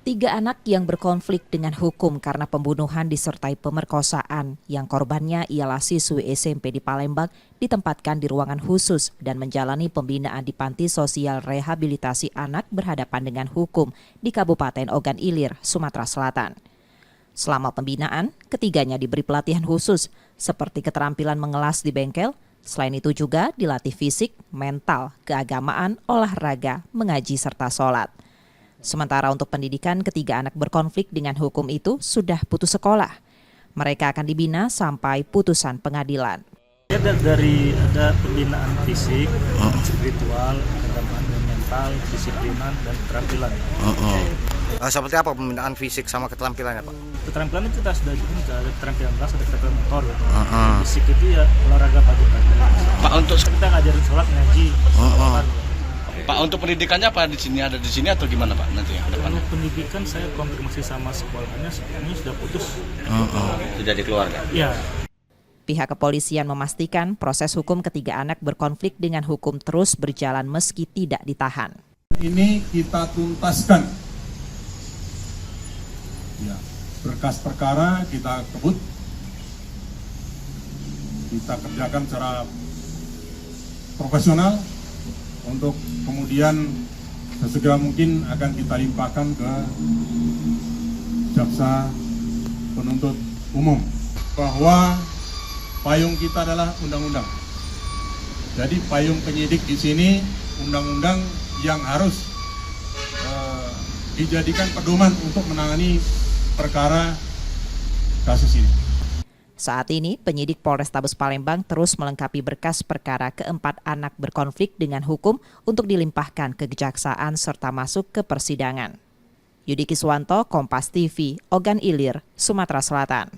Tiga anak yang berkonflik dengan hukum karena pembunuhan disertai pemerkosaan yang korbannya ialah siswi SMP di Palembang ditempatkan di ruangan khusus dan menjalani pembinaan di Panti Sosial Rehabilitasi Anak berhadapan dengan hukum di Kabupaten Ogan Ilir, Sumatera Selatan. Selama pembinaan, ketiganya diberi pelatihan khusus seperti keterampilan mengelas di bengkel. Selain itu juga dilatih fisik, mental, keagamaan, olahraga, mengaji serta sholat. Sementara untuk pendidikan, ketiga anak berkonflik dengan hukum itu sudah putus sekolah. Mereka akan dibina sampai putusan pengadilan. Ada pembinaan fisik, spiritual, keagamaan, mental, disiplinan, dan keterampilan. Seperti apa pembinaan fisik sama keterampilannya, Pak? Keterampilan itu sudah ada keterampilan kelas, ada keterampilan motor. Fisik itu ya olahraga pagi-pagi. Pak, untuk kita ngajarin sholat, ngaji. Pak, untuk pendidikannya apa di sini, ada di sini atau gimana, Pak, nanti yang depan? Untuk pendidikan saya konfirmasi sama sekolahnya, sekolahnya sudah putus. Sudah dikeluarkan? Iya. Pihak kepolisian memastikan proses hukum ketiga anak berkonflik dengan hukum terus berjalan meski tidak ditahan. Ini kita tuntaskan. Ya, berkas perkara kita kebut. Kita kerjakan secara profesional untuk kemudian sesegera mungkin akan kita limpahkan ke jaksa penuntut umum bahwa payung kita adalah undang-undang. Jadi payung penyidik di sini undang-undang yang harus dijadikan pedoman untuk menangani perkara kasus ini. Saat ini, penyidik Polrestabes Palembang terus melengkapi berkas perkara keempat anak berkonflik dengan hukum untuk dilimpahkan ke kejaksaan serta masuk ke persidangan. Yudi Kiswanto, Kompas TV, Ogan Ilir, Sumatera Selatan.